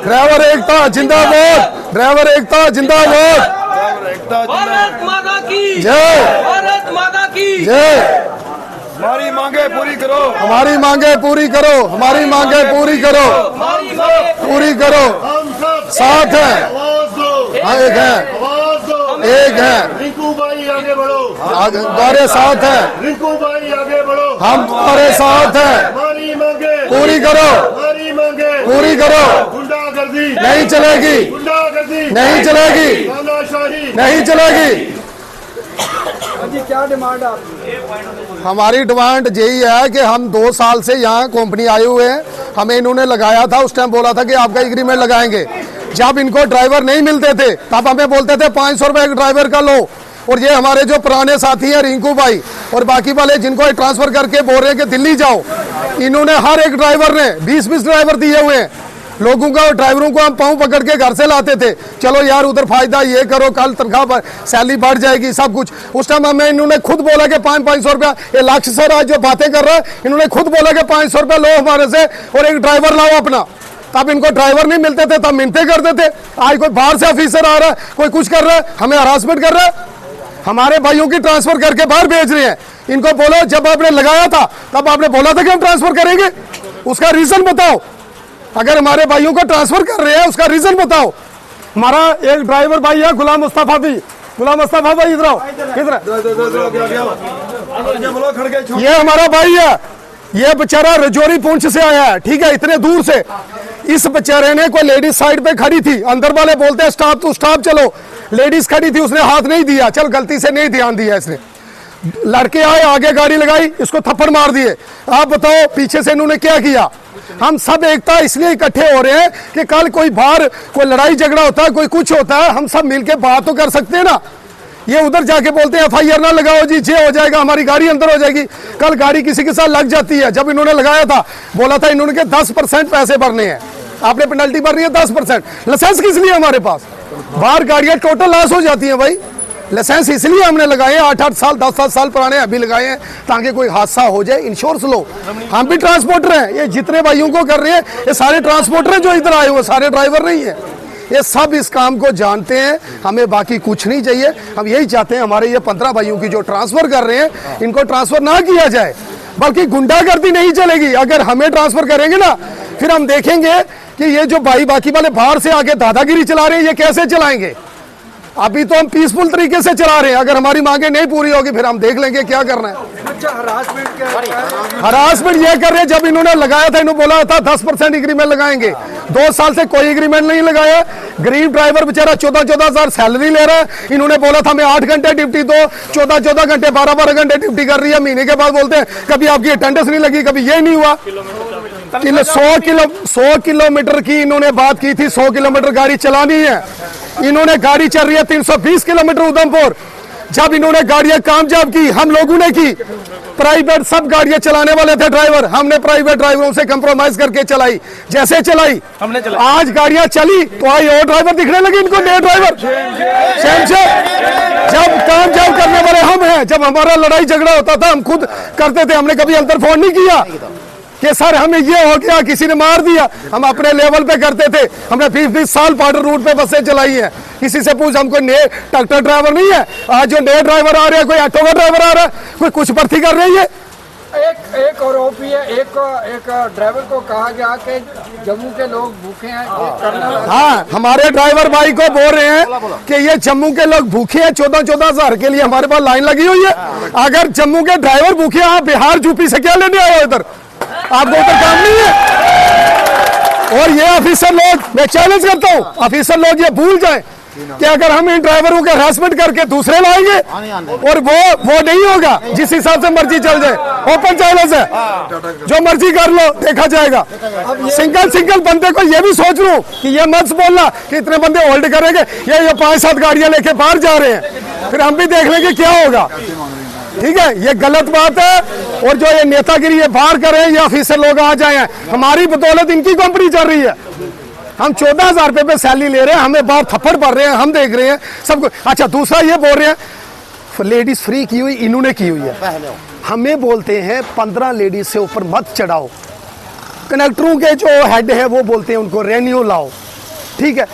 Driver एकता जिंदाबाद, driver एकता जिंदाबाद। भारत माता की जय, भारत माता की जय। हमारी मांगे पूरी करो, हमारी मांगे पूरी करो, हमारी मांगे पूरी करो, पूरी करो। साथ है, हाँ एक है, एक है। रिंकू भाई आगे बढ़ो, तुम्हारे साथ है, रिंकू भाई आगे बढ़ो, हम तुम्हारे साथ हैं। हमारी मांगे पूरी करो, हमारी मांगे पूरी करो। गुंडागर्दी नहीं चलेगी, गुंडागर्दी नहीं चलेगी, तानाशाही नहीं चलेगी। जी क्या डिमांड है आपकी? हमारी डिमांड यही है कि हम 2 साल से यहाँ कंपनी आए हुए हैं, हमें इन्होंने लगाया था, उस टाइम बोला था कि आपका एग्रीमेंट लगाएंगे। जब इनको ड्राइवर नहीं मिलते थे तब हमें बोलते थे 500 रुपये ड्राइवर का लो। और ये हमारे जो पुराने साथी हैं रिंकू भाई और बाकी वाले जिनको ट्रांसफर करके बोल रहे हैं कि दिल्ली जाओ, इन्होंने हर एक ड्राइवर ने 20-20 ड्राइवर दिए हुए हैं लोगों का। और ड्राइवरों को हम पाँव पकड़ के घर से लाते थे, चलो यार उधर फायदा, ये करो, कल तनख्वाह सैलरी बढ़ जाएगी, सब कुछ। उस टाइम हमें इन्होंने खुद बोला कि 500 रुपया, ये लक्ष्य सर आज जो बातें कर रहा है, इन्होंने खुद बोला कि 500 रुपया लो हमारे से और एक ड्राइवर लाओ अपना। तब इनको ड्राइवर नहीं मिलते थे, तब मिन्नतें करते थे। आज कोई बाहर से ऑफिसर आ रहा है, कोई कुछ कर रहा है, हमें हरासमेंट कर रहा है, हमारे भाइयों की ट्रांसफर करके बाहर भेज रहे हैं। इनको बोलो जब आपने लगाया था तब आपने बोला था कि हम ट्रांसफर करेंगे, उसका रीजन बताओ। अगर हमारे भाइयों को ट्रांसफर कर रहे हैं उसका रीजन बताओ। हमारा एक ड्राइवर भाई है गुलाम मुस्तफा भी, गुलाम मुस्तफा भाई इधर आओ, इधर। ये हमारा भाई है, ये बेचारा रजौरी पुंछ से आया है, ठीक है, इतने दूर से। इस बेचारे ने कोई लेडीज साइड पे खड़ी थी, अंदर वाले बोलते हैं स्टॉप तो स्टॉप चलो, लेडीज खड़ी थी, उसने हाथ नहीं दिया, चल गलती से नहीं ध्यान दिया इसने। लड़के आए, आगे गाड़ी लगाई, इसको थप्पड़ मार दिए। आप बताओ पीछे से इन्होंने क्या किया? हम सब एकता इसलिए इकट्ठे हो रहे हैं कि कल कोई बाहर कोई लड़ाई झगड़ा होता है, कोई कुछ होता है, हम सब मिलके बात तो कर सकते हैं ना। ये उधर जाके बोलते हैं FIR ना लगाओ जी, ये हो जाएगा, हमारी गाड़ी अंदर हो जाएगी। कल गाड़ी किसी के साथ लग जाती है। जब इन्होंने लगाया था बोला था इन्होंने 10% पैसे भरने हैं, आपने पेनल्टी भरनी है 10%। लाइसेंस किस लिए हमारे पास? बाहर गाड़ियां टोटल लॉस हो जाती हैं भाई। लाइसेंस इसलिए हमने लगाए हैं, 8-8 साल 10-10 साल पुराने अभी लगाए हैं ताकि कोई हादसा हो जाए, इंश्योरेंस लो। हम भी ट्रांसपोर्टर हैं, ये जितने भाइयों को कर रहे हैं ये सारे ट्रांसपोर्टर हैं जो इधर आए हुए, सारे ड्राइवर नहीं है। ये सब इस काम को जानते हैं, हमें बाकी कुछ नहीं चाहिए। हम यही चाहते हैं हमारे ये 15 भाइयों की जो ट्रांसफर कर रहे हैं इनको ट्रांसफर ना किया जाए, बल्कि गुंडागर्दी नहीं चलेगी। अगर हमें ट्रांसफर करेंगे ना फिर हम देखेंगे कि ये जो भाई बाकी वाले बाहर से आके दादागिरी चला रहे हैं ये कैसे चलाएंगे। अभी तो हम पीसफुल तरीके से चला रहे हैं, अगर हमारी मांगे नहीं पूरी होगी फिर हम देख लेंगे क्या करना है। अच्छा हरासमेंट हरासमेंट ये कर रहे हैं, जब इन्होंने लगाया था इन्होंने बोला था 10% एग्रीमेंट लगाएंगे, 2 साल से कोई एग्रीमेंट नहीं लगाया। गरीब ड्राइवर बेचारा 14-14 हज़ार सैलरी ले रहा है। इन्होंने बोला था मैं 8 घंटे ड्यूटी दो, 14-14 घंटे 12-12 घंटे ड्यूटी कर रही है। महीने के बाद बोलते हैं कभी आपकी अटेंडेंस नहीं लगी, कभी ये नहीं हुआ। 100 किलोमीटर की इन्होंने बात की थी, 100 किलोमीटर गाड़ी चलानी है। इन्होंने गाड़ी चल रही है 320 किलोमीटर उधमपुर। जब इन्होंने गाड़ियां कामयाब की हम लोगों ने की, प्राइवेट सब गाड़ियां चलाने वाले थे ड्राइवर, हमने प्राइवेट ड्राइवरों से कंप्रोमाइज करके चलाई, जैसे चलाई हमने चलाई। आज गाड़ियां चली तो आई और ड्राइवर दिखने लगे इनको, नए ड्राइवर सेम से। जब कामयाब करने वाले हम हैं, जब हमारा लड़ाई झगड़ा होता था हम खुद करते थे, हमने कभी अंतर फोन नहीं किया कि सर हमें ये हो गया, किसी ने मार दिया। हम अपने लेवल पे करते थे। हमने 20-20 साल बॉर्डर रूट पे बसें चलाई हैं। किसी से पूछ, हमको नए ट्रैक्टर ड्राइवर नहीं है। आज जो नए ड्राइवर आ रहे हैं, कोई ऑटो का ड्राइवर आ रहा है, कोई कुछ भर्ती कर रही है। एक आरोप भी है, एक ड्राइवर को कहा गया कि जम्मू के लोग भूखे हैं, हाँ हमारे ड्राइवर भाई को बोल रहे हैं कि ये जम्मू के लोग भूखे हैं। 14-14 हज़ार के लिए हमारे पास लाइन लगी हुई है। अगर जम्मू के ड्राइवर भूखे हैं, बिहार यूपी से क्या लेने आए हो इधर? आपको उधर काम नहीं है। और ये ऑफिसर लोग, मैं चैलेंज करता हूँ ऑफिसर लोग ये भूल जाएं कि अगर हम इन ड्राइवरों के हरासमेंट करके दूसरे लाएंगे और वो नहीं होगा, जिस हिसाब से मर्जी चल जाए। ओपन चैलेंज है, जो मर्जी कर लो, देखा जाएगा। सिंगल बंदे को ये भी सोच लो कि ये मत बोलना कि इतने बंदे होल्ड करेंगे, ये 5-7 गाड़ियां लेके बाहर जा रहे हैं, फिर हम भी देख लेंगे क्या होगा। ठीक है, ये गलत बात है। और जो ये नेतागिरी ये बाहर कर रहे हैं, ये ऑफिसर लोग आ जाए, हमारी बदौलत इनकी कंपनी चल रही है। हम 14,000 रुपए पे सैलरी ले रहे हैं, हमें बाहर थप्पड़ पड़ रहे हैं, हम देख रहे हैं सबको। अच्छा दूसरा ये बोल रहे हैं लेडीज फ्री की हुई, इन्होंने की हुई है। हमें बोलते हैं 15 लेडीज से ऊपर मत चढ़ाओ। कनेक्टरों के जो हेड है वो बोलते हैं उनको रेन्यू लाओ। ठीक है,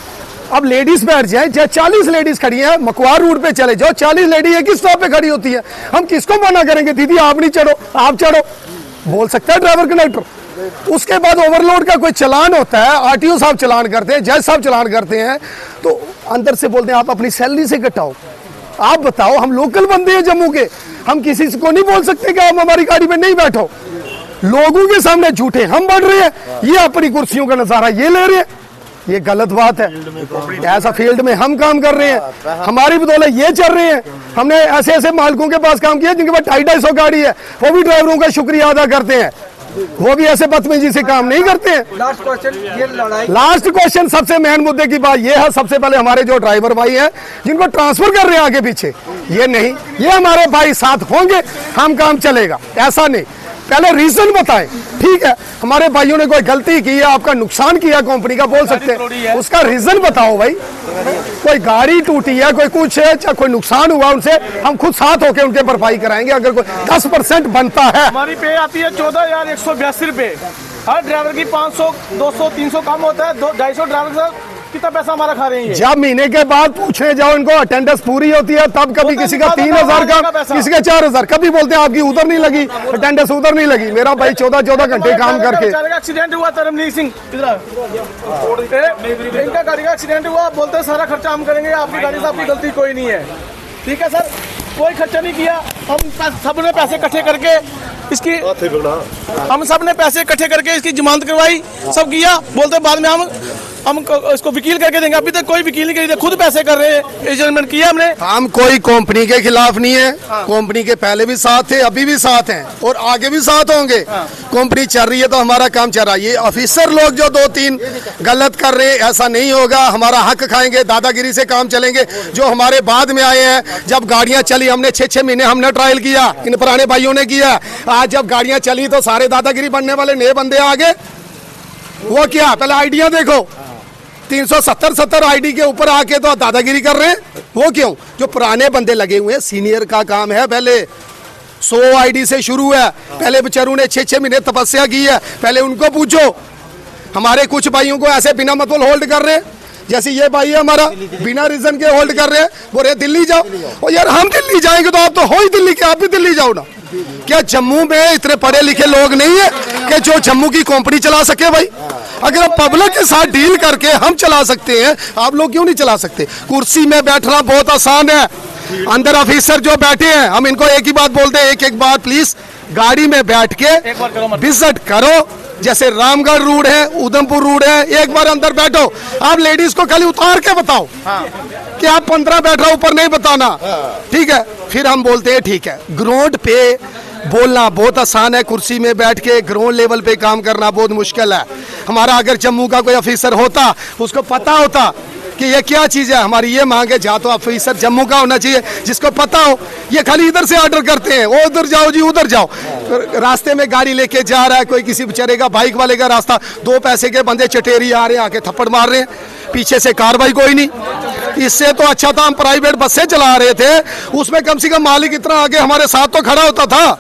अब लेडीज बैठ जाए, 40 लेडीज खड़ी हैं, मकवार रोड पे चले जाओ, 40 लेडी एक ही स्टॉप पे खड़ी होती है, हम किसको मना करेंगे दीदी आप नहीं चढ़ो, आप चढ़ो, बोल सकता है ड्राइवर कंडक्टर। उसके बाद ओवरलोड का कोई चलान होता है, आरटीओ साहब चलान करते हैं, जज साहब चलान करते हैं, तो अंदर से बोलते हैं आप अपनी सैलरी से कटाओ। आप बताओ, हम लोकल बंदे हैं जम्मू के, हम किसी को नहीं बोल सकते कि आप हमारी गाड़ी में नहीं बैठो। लोगों के सामने झूठे हम बढ़ रहे हैं, ये अपनी कुर्सियों का नजारा ये ले रहे हैं, ये गलत बात है। ऐसा फील्ड में हम काम कर रहे हैं, हमारी बदौलत ये चल रहे हैं। हमने ऐसे ऐसे मालिकों के पास काम किया जिनके पास 250 गाड़ी है, वो भी ड्राइवरों का शुक्रिया अदा करते हैं, वो भी ऐसे बदतमीजी से काम नहीं करते हैं। लास्ट क्वेश्चन, ये लड़ाई, लास्ट क्वेश्चन, सबसे मेन मुद्दे की बात यह है, सबसे पहले हमारे जो ड्राइवर भाई हैं जिनको ट्रांसफर कर रहे हैं आगे पीछे, ये नहीं, ये हमारे भाई साथ होंगे, हम काम चलेगा, ऐसा नहीं। पहले रीजन बताएं, ठीक है, हमारे भाइयों ने कोई गलती की है, आपका नुकसान किया कंपनी का, बोल सकते हैं, उसका रीजन बताओ भाई। कोई गाड़ी टूटी है, कोई कुछ है, चाहे कोई नुकसान हुआ उनसे, हम खुद साथ होकर उनके भरपाई कराएंगे। अगर कोई 10% बनता है, हमारी पे आती है 14,182 रुपए, हर ड्राइवर की 500, 200, 300 कम होता है, 250 ड्राइवर से कितना पैसा हमारा खा रहे हैं। जब महीने के बाद पूछने जाओ इनको अटेंडेंस पूरी होती है, तब कभी किसी का 3,000 का, किसी का 4,000, कभी बोलते हैं आपकी उधर नहीं लगी अटेंडेंस, उधर नहीं लगी। मेरा भाई 14 घंटे काम करके, एक्सीडेंट हुआ धर्मनीत सिंह, इनका गाड़ी का एक्सीडेंट हुआ, बोलते हैं सारा खर्चा हम करेंगे, आपकी गाड़ी से आपकी गलती कोई नहीं है। ठीक है सर, कोई खर्चा नहीं किया, हम सब ने पैसे इकट्ठे करके इसकी, हम सब ने पैसे इकट्ठे करके इसकी जमानत करवाई, सब किया, बोलते बाद में हम इसको वकील करके देंगे। अभी तक कोई वकील नहीं करी, खुद पैसे कर रहे हैं, एडजस्टमेंट किया हमने। हम कोई कंपनी के खिलाफ नहीं है, कंपनी के पहले भी साथ थे, अभी भी साथ हैं और आगे भी साथ होंगे। कंपनी चल रही है तो हमारा काम चल रहा है। ये ऑफिसर लोग जो 2-3 गलत कर रहे हैं, ऐसा नहीं होगा, हमारा हक खाएंगे, दादागिरी से काम चलेंगे। जो हमारे बाद में आए हैं, जब गाड़ियां चली, हमने 6-6 महीने हमने ट्रायल किया, इन पुराने भाइयों ने किया। आज जब गाड़ियां चली तो सारे दादागिरी बनने वाले नए बंदे आ गए। वो क्या, पहले आइडिया देखो, 370 आईडी के ऊपर आके तो दादागिरी कर रहे हैं। वो क्यों, जो पुराने बंदे लगे हुए हैं, सीनियर का काम है। पहले 100 आईडी से शुरू है, पहले बेचारों ने 6-6 महीने तपस्या की है, पहले उनको पूछो। हमारे कुछ भाइयों को ऐसे बिना मतलब होल्ड कर रहे हैं, जैसे ये भाई है हमारा, बिना रीजन के होल्ड कर रहे हैं, बोल रहे दिल्ली जाओ। और यार हम दिल्ली जाएंगे तो आप तो हो ही दिल्ली के, आप भी दिल्ली जाओ ना। क्या जम्मू में इतने पढ़े लिखे लोग नहीं है कि जो जम्मू की कंपनी चला सके? भाई अगर हम पब्लिक के साथ डील करके हम चला सकते हैं, आप लोग क्यों नहीं चला सकते? कुर्सी में बैठना बहुत आसान है, अंदर ऑफिसर जो बैठे हैं, हम इनको एक ही बात बोलते हैं, एक बार प्लीज गाड़ी में बैठ के विजिट करो। जैसे रामगढ़ रोड है, उधमपुर रोड है, एक बार अंदर बैठो। आप लेडीज को खाली उतार के बताओ कि आप 15 बैठ रहे, ऊपर नहीं बताना, ठीक है? फिर हम बोलते हैं ठीक है। ग्राउंड पे बोलना बहुत आसान है, कुर्सी में बैठ के ग्राउंड लेवल पे काम करना बहुत मुश्किल है। हमारा अगर जम्मू का कोई ऑफिसर होता, उसको पता होता कि ये क्या चीज़ है, हमारी ये मांग है, जा तो ऑफिसर जम्मू का होना चाहिए जिसको पता हो। ये खाली इधर से ऑर्डर करते हैं, वो उधर जाओ जी, उधर जाओ। रास्ते में गाड़ी लेके जा रहा है कोई, किसी बेचारे का बाइक वाले का रास्ता, 2 पैसे के बंदे चटेरी आ रहे हैं, आके थप्पड़ मार रहे हैं, पीछे से कार्रवाई कोई नहीं। इससे तो अच्छा था हम प्राइवेट बसें चला रहे थे, उसमें कम से कम मालिक इतना आगे हमारे साथ तो खड़ा होता था।